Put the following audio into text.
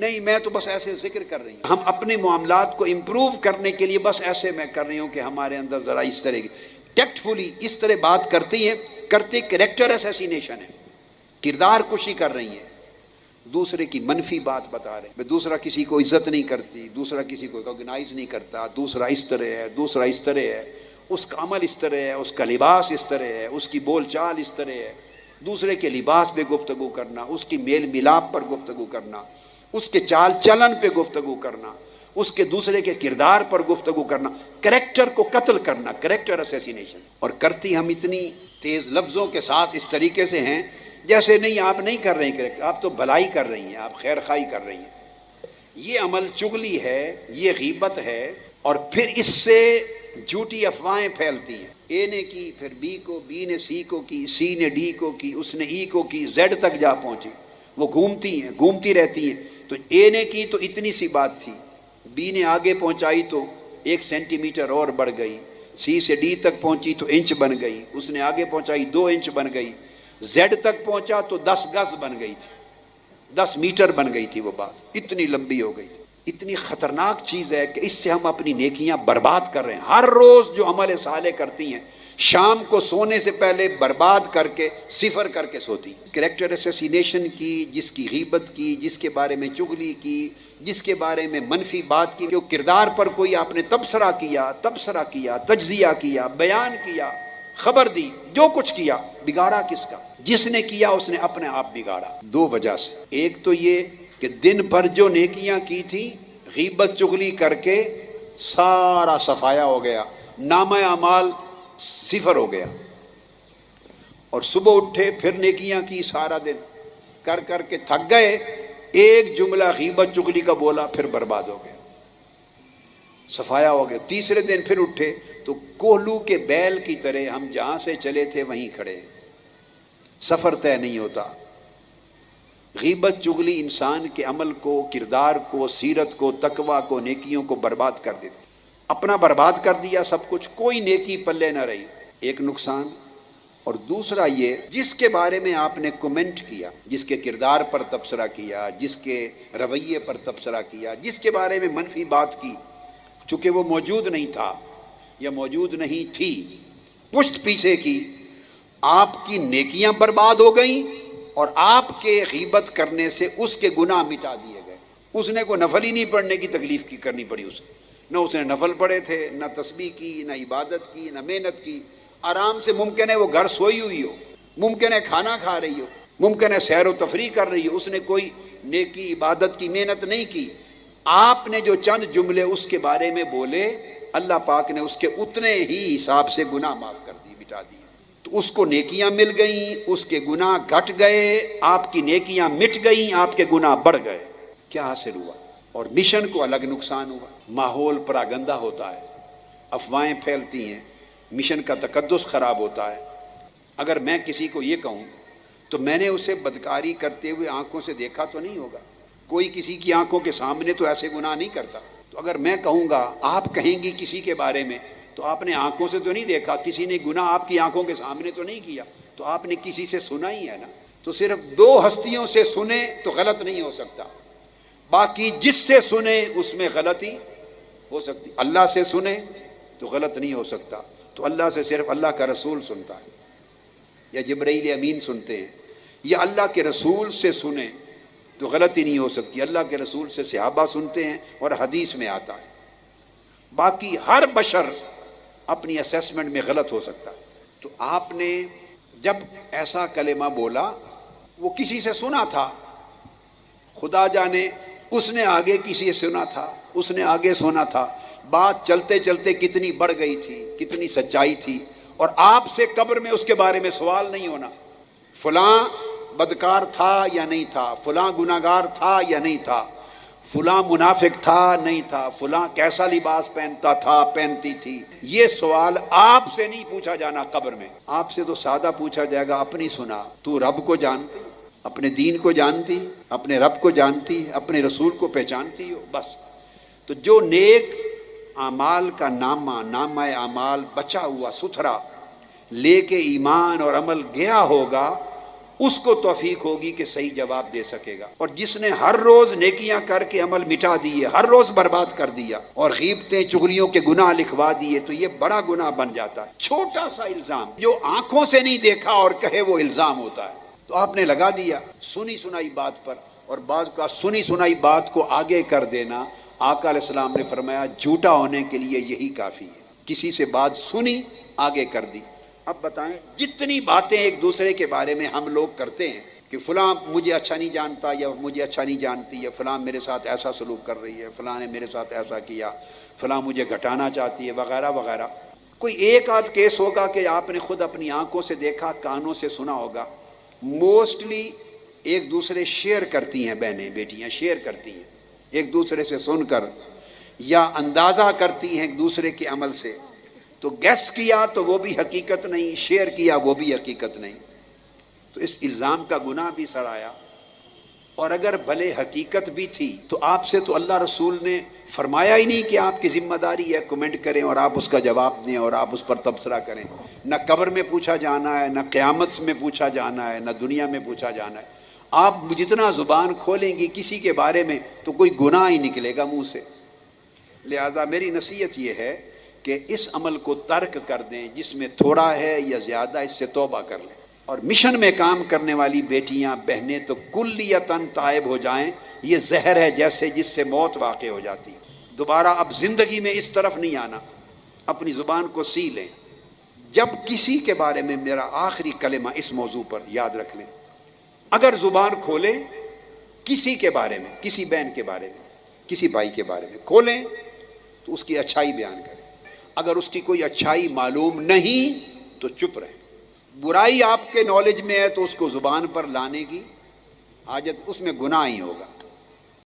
نہیں میں تو بس ایسے ذکر کر رہی ہوں، ہم اپنے معاملات کو امپروو کرنے کے لیے بس ایسے میں کر رہی ہوں کہ ہمارے اندر ذرا اس طرح کی ٹیکٹفلی اس طرح بات کرتی ہیں، کرتے کریکٹر اسیسینیشن ہے، کردار کشی کر رہی ہیں، دوسرے کی منفی بات بتا رہے ہیں، دوسرا کسی کو عزت نہیں کرتی، دوسرا کسی کو ریکگنائز نہیں کرتا، دوسرا اس طرح ہے، دوسرا اس طرح ہے، اس کا عمل اس طرح ہے، اس کا لباس اس طرح ہے، اس کی بول چال اس طرح ہے، دوسرے کے لباس پہ گفتگو کرنا، اس کی میل ملاپ پر گفتگو کرنا، اس کے چال چلن پہ گفتگو کرنا، اس کے دوسرے کے کردار پر گفتگو کرنا، کریکٹر کو قتل کرنا، کریکٹر اسیسینیشن. اور کرتی ہم اتنی تیز لفظوں کے ساتھ اس طریقے سے ہیں جیسے نہیں آپ نہیں کر رہے ہیں کریکٹر، آپ تو بھلائی کر رہی ہیں، آپ خیر خواہی کر رہی ہیں. یہ عمل چغلی ہے، یہ غیبت ہے، اور پھر اس سے جھوٹی افواہیں پھیلتی ہیں. اے نے کی، پھر بی کو، بی نے سی کو کی، سی نے ڈی کو کی، اس نے ای کو کی، زیڈ تک جا پہنچی. وہ گھومتی ہیں، گھومتی رہتی ہیں. تو اے نے کی تو اتنی سی بات تھی، بی نے آگے پہنچائی تو 1 سینٹی میٹر اور بڑھ گئی، سی سے ڈی تک پہنچی تو انچ بن گئی، اس نے آگے پہنچائی 2 انچ بن گئی، زیڈ تک پہنچا تو 10 گز بن گئی تھی، 10 میٹر بن گئی تھی. وہ بات اتنی لمبی ہو گئی تھی. اتنی خطرناک چیز ہے کہ اس سے ہم اپنی نیکیاں برباد کر رہے ہیں. ہر روز جو عمل صالح کرتی ہیں شام کو سونے سے پہلے برباد کر کے صفر کر کے سوتی. کریکٹر اسیسینیشن کی، جس کی غیبت کی، جس کے بارے میں چغلی کی، جس کے بارے میں منفی بات کی، جو کردار پر کوئی آپ نے تبصرہ کیا، تجزیہ کیا، بیان کیا، خبر دی، جو کچھ کیا، بگاڑا کس کا؟ جس نے کیا اس نے اپنے آپ بگاڑا. 2 وجہ سے. ایک تو یہ کہ دن بھر جو نیکیاں کی تھی غیبت چغلی کر کے سارا صفایا ہو گیا، نامہ اعمال 0 ہو گیا. اور صبح اٹھے پھر نیکیاں کی، سارا دن کر کر کے تھک گئے، ایک جملہ غیبت چغلی کا بولا پھر برباد ہو گیا، صفایا ہو گیا. تیسرے دن پھر اٹھے تو کوہلو کے بیل کی طرح ہم جہاں سے چلے تھے وہیں کھڑے، سفر طے نہیں ہوتا. غیبت چغلی انسان کے عمل کو، کردار کو، سیرت کو، تقوی کو، نیکیوں کو برباد کر دیتی. اپنا برباد کر دیا سب کچھ، کوئی نیکی پلے نہ رہی. ایک نقصان. اور دوسرا یہ، جس کے بارے میں آپ نے کومنٹ کیا، جس کے کردار پر تبصرہ کیا، جس کے رویے پر تبصرہ کیا، جس کے بارے میں منفی بات کی، چونکہ وہ موجود نہیں تھا یا موجود نہیں تھی، پشت پیچھے کی، آپ کی نیکیاں برباد ہو گئیں اور آپ کے غیبت کرنے سے اس کے گناہ مٹا دیے گئے. اس نے کوئی نفل ہی نہیں پڑھنے کی تکلیف کی کرنی پڑی اسے، نہ اس نے نفل پڑھے تھے، نہ تسبیح کی، نہ عبادت کی، نہ محنت کی. آرام سے ممکن ہے وہ گھر سوئی ہوئی ہو، ممکن ہے کھانا کھا رہی ہو، ممکن ہے سیر و تفریح کر رہی ہو، اس نے کوئی نیکی عبادت کی محنت نہیں کی. آپ نے جو چند جملے اس کے بارے میں بولے، اللہ پاک نے اس کے اتنے ہی حساب سے گناہ معاف کر دی، مٹا دی. تو اس کو نیکیاں مل گئیں، اس کے گناہ گھٹ گئے، آپ کی نیکیاں مٹ گئیں، آپ کے گناہ بڑھ گئے. کیا حاصل ہوا؟ اور مشن کو الگ نقصان ہوا. ماحول پراگندہ ہوتا ہے، افواہیں پھیلتی ہیں، مشن کا تقدس خراب ہوتا ہے. اگر میں کسی کو یہ کہوں تو میں نے اسے بدکاری کرتے ہوئے آنکھوں سے دیکھا تو نہیں ہوگا. کوئی کسی کی آنکھوں کے سامنے تو ایسے گناہ نہیں کرتا. تو اگر میں کہوں گا، آپ کہیں گی کسی کے بارے میں، تو آپ نے آنکھوں سے تو نہیں دیکھا، کسی نے گناہ آپ کی آنکھوں کے سامنے تو نہیں کیا، تو آپ نے کسی سے سنا ہی ہے نا. تو صرف 2 ہستیوں سے سنے تو غلط نہیں ہو سکتا، باقی جس سے سنے اس میں غلطی ہو سکتی. اللہ سے سنے تو غلط نہیں ہو سکتا، تو اللہ سے صرف اللہ کا رسول سنتا ہے یا جبرائیل امین سنتے ہیں، یا اللہ کے رسول سے سنے تو غلطی نہیں ہو سکتی. اللہ کے رسول سے صحابہ سنتے ہیں اور حدیث میں آتا ہے. باقی ہر بشر اپنی اسیسمنٹ میں غلط ہو سکتا ہے. تو آپ نے جب ایسا کلمہ بولا، وہ کسی سے سنا تھا، خدا جانے اس نے آگے کسی سے سنا تھا، اس نے آگے سنا تھا، بات چلتے چلتے کتنی بڑھ گئی تھی، کتنی سچائی تھی. اور آپ سے قبر میں اس کے بارے میں سوال نہیں ہونا، فلاں بدکار تھا یا نہیں تھا، فلاں گناہگار تھا یا نہیں تھا، فلاں منافق تھا نہیں تھا، فلاں کیسا لباس پہنتا تھا پہنتی تھی. یہ سوال آپ سے نہیں پوچھا جانا قبر میں. آپ سے تو سادہ پوچھا جائے گا، اپنی سنا، تو رب کو جانتی، اپنے دین کو جانتی، اپنے رب کو جانتی، اپنے رسول کو پہچانتی ہو، بس. تو جو نیک اعمال کا نامہ اعمال بچا ہوا ستھرا لے کے ایمان اور عمل گیا ہوگا، اس کو توفیق ہوگی کہ صحیح جواب دے سکے گا۔ اور جس نے ہر روز نیکیاں کر کے عمل مٹا دیے، ہر روز برباد کر دیا اور غیبتیں چغلیوں کے گناہ لکھوا دیے، تو یہ بڑا گناہ بن جاتا ہے۔ چھوٹا سا الزام جو آنکھوں سے نہیں دیکھا اور کہے وہ الزام ہوتا ہے، تو آپ نے لگا دیا سنی سنائی بات پر، اور بعض کا سنی سنائی بات کو آگے کر دینا۔ آقا علیہ السلام نے فرمایا جھوٹا ہونے کے لیے یہی کافی ہے، کسی سے بات سنی آگے کر دی۔ اب بتائیں، جتنی باتیں ایک دوسرے کے بارے میں ہم لوگ کرتے ہیں کہ فلاں مجھے اچھا نہیں جانتا یا مجھے اچھا نہیں جانتی، یا فلاں میرے ساتھ ایسا سلوک کر رہی ہے، فلاں نے میرے ساتھ ایسا کیا، فلاں مجھے گھٹانا چاہتی ہے، وغیرہ وغیرہ۔ کوئی ایک آدھ کیس ہوگا کہ آپ نے خود اپنی آنکھوں سے دیکھا، کانوں سے سنا ہوگا۔ موسٹلی ایک دوسرے شیئر کرتی ہیں، بہنیں بیٹیاں شیئر کرتی ہیں ایک دوسرے سے سن کر، یا اندازہ کرتی ہیں ایک دوسرے کے عمل سے۔ تو گیس کیا تو وہ بھی حقیقت نہیں، شیئر کیا وہ بھی حقیقت نہیں، تو اس الزام کا گناہ بھی سرایا۔ اور اگر بھلے حقیقت بھی تھی تو آپ سے تو اللہ رسول نے فرمایا ہی نہیں کہ آپ کی ذمہ داری ہے کمنٹ کریں اور آپ اس کا جواب دیں اور آپ اس پر تبصرہ کریں۔ نہ قبر میں پوچھا جانا ہے، نہ قیامت میں پوچھا جانا ہے، نہ دنیا میں پوچھا جانا ہے۔ آپ جتنا زبان کھولیں گی کسی کے بارے میں تو کوئی گناہ ہی نکلے گا منہ سے۔ لہٰذا میری نصیحت یہ ہے کہ اس عمل کو ترک کر دیں، جس میں تھوڑا ہے یا زیادہ اس سے توبہ کر لیں۔ اور مشن میں کام کرنے والی بیٹیاں بہنیں تو کلیتاً تائب ہو جائیں، یہ زہر ہے جیسے جس سے موت واقع ہو جاتی۔ دوبارہ اب زندگی میں اس طرف نہیں آنا، اپنی زبان کو سی لیں۔ جب کسی کے بارے میں میرا آخری کلمہ اس موضوع پر یاد رکھ لیں، اگر زبان کھولیں کسی کے بارے میں، کسی بہن کے بارے میں، کسی بھائی کے بارے میں کھولیں تو اس کی اچھائی بیان کریں۔ اگر اس کی کوئی اچھائی معلوم نہیں تو چپ رہیں۔ برائی آپ کے نالج میں ہے تو اس کو زبان پر لانے کی حاجت، اس میں گناہ ہی ہوگا۔